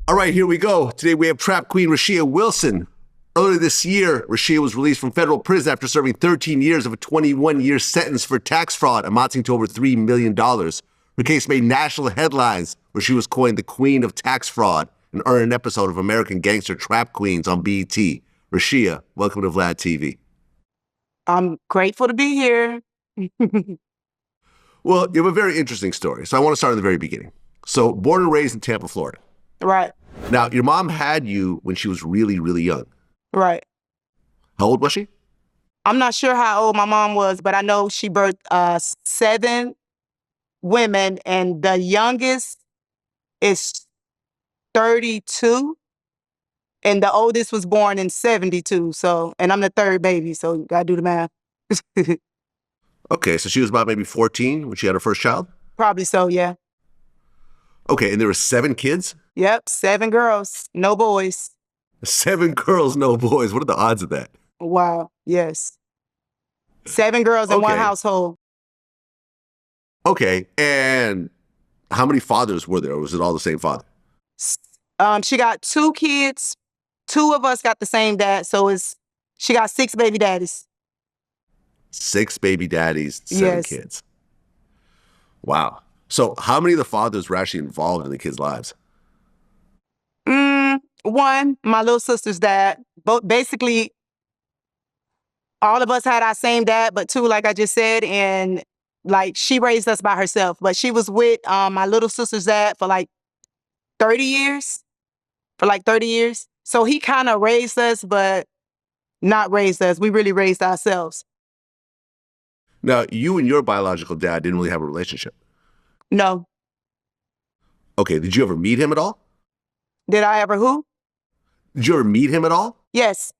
All right, here we go. Today we have Trap Queen Rashia Wilson. Earlier this year, Rashia was released from federal prison after serving 13 years of a 21-year sentence for tax fraud amounting to over $3 million. Her case made national headlines where she was coined the Queen of Tax Fraud and earned an episode of American Gangster Trap Queens on BET. Rashia, welcome to Vlad TV. I'm grateful to be here. Well, you have a very interesting story, so I want to start at the very beginning. So, born and raised in Tampa, Florida. Right. Now, your mom had you when she was really, really young. Right. How old was she? I'm not sure how old my mom was, but I know she birthed 7 women, and the youngest is 32, and the oldest was born in 72. So, and I'm the third baby, so you gotta do the math. Okay, so she was about maybe 14 when she had her first child? Probably so, yeah. Okay, and there were 7 kids? Yep, 7 girls, no boys. 7 girls, no boys. What are the odds of that? Wow, yes. 7 girls in one Okay. household. Okay, and how many fathers were there, or was it all the same father? She got 2 kids. 2 of us got the same dad, so she got 6 baby daddies. 6 baby daddies, 7 Yes. kids. Wow. So how many of the fathers were actually involved in the kids' lives? One, my little sister's dad. But basically, all of us had our same dad, but 2, like I just said, and like she raised us by herself. But she was with my little sister's dad for like 30 years. So he kind of raised us, but not raised us. We really raised ourselves. Now, you and your biological dad didn't really have a relationship. No. Okay, did you ever meet him at all? Did I ever who? Did you ever meet him at all? Yes.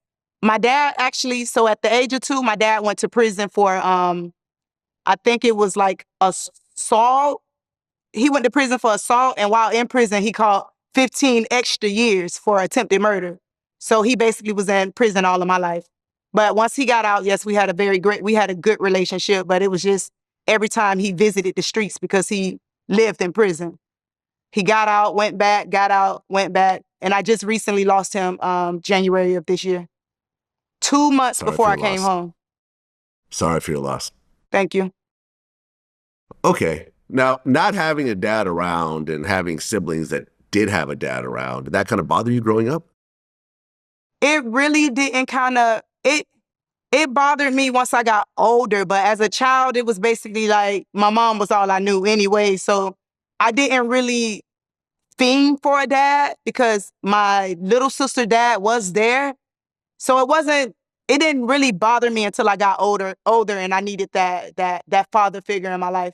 My dad actually, so at the age of 2, my dad went to prison for, I think it was like assault. He went to prison for assault, and while in prison, he caught 15 extra years for attempted murder. So he basically was in prison all of my life. But once he got out, yes, we had a good relationship, but it was just every time he visited the streets because he lived in prison. He got out, went back, got out, went back. And I just recently lost him January of this year. 2 months Sorry before for I your came loss. home. Sorry for your loss. Thank you. Okay. Now, not having a dad around and having siblings that did have a dad around, did that kind of bother you growing up? It really didn't it bothered me once I got older, but as a child, it was basically like my mom was all I knew anyway. So I didn't really fiend for a dad because my little sister dad was there. So it didn't really bother me until I got older, and I needed that father figure in my life.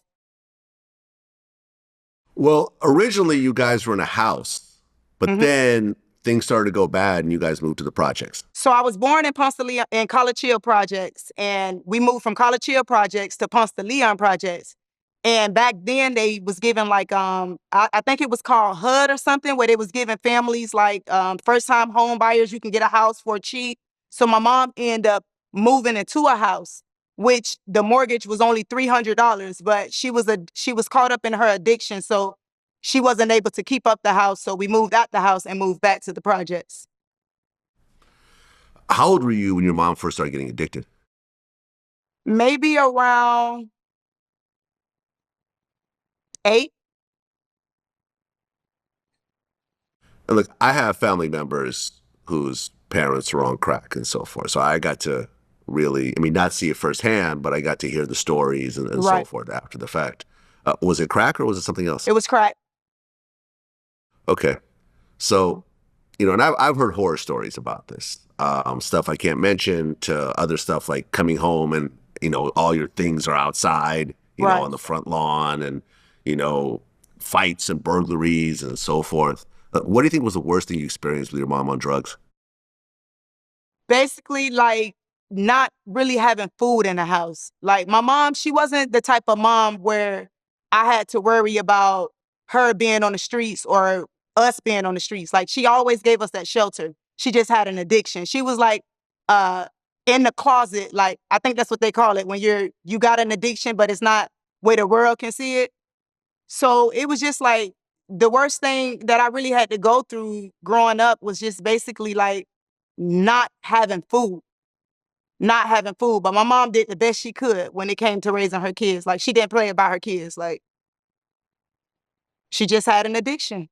Well, originally you guys were in a house, but Mhm. then things started to go bad and you guys moved to the projects. So I was born in Ponce de Leon, in College Hill Projects, and we moved from College Hill Projects to Ponce de Leon Projects. And back then they was giving like I think it was called HUD or something, where they was giving families like first time home buyers, you can get a house for cheap. So my mom ended up moving into a house, which the mortgage was only $300, but she was caught up in her addiction, so she wasn't able to keep up the house. So we moved out the house and moved back to the projects. How old were you when your mom first started getting addicted? Maybe around 8. And look, I have family members whose parents were on crack and so forth. So I got to really, not see it firsthand, but I got to hear the stories and so Right. forth after the fact. Was it crack or was it something else? It was crack. Okay. So, and I've heard horror stories about this. Stuff I can't mention to other stuff like coming home and, all your things are outside, Right. on the front lawn and, fights and burglaries and so forth. What do you think was the worst thing you experienced with your mom on drugs? Basically, like not really having food in the house. Like my mom, she wasn't the type of mom where I had to worry about her being on the streets or us being on the streets. Like she always gave us that shelter. She just had an addiction. She was like uh in the closet, like I think that's what they call it when you got an addiction, but it's not where the world can see it. So it was just like the worst thing that I really had to go through growing up was just basically like not having food. Not having food. But my mom did the best she could when it came to raising her kids. Like, she didn't play about her kids. Like, she just had an addiction.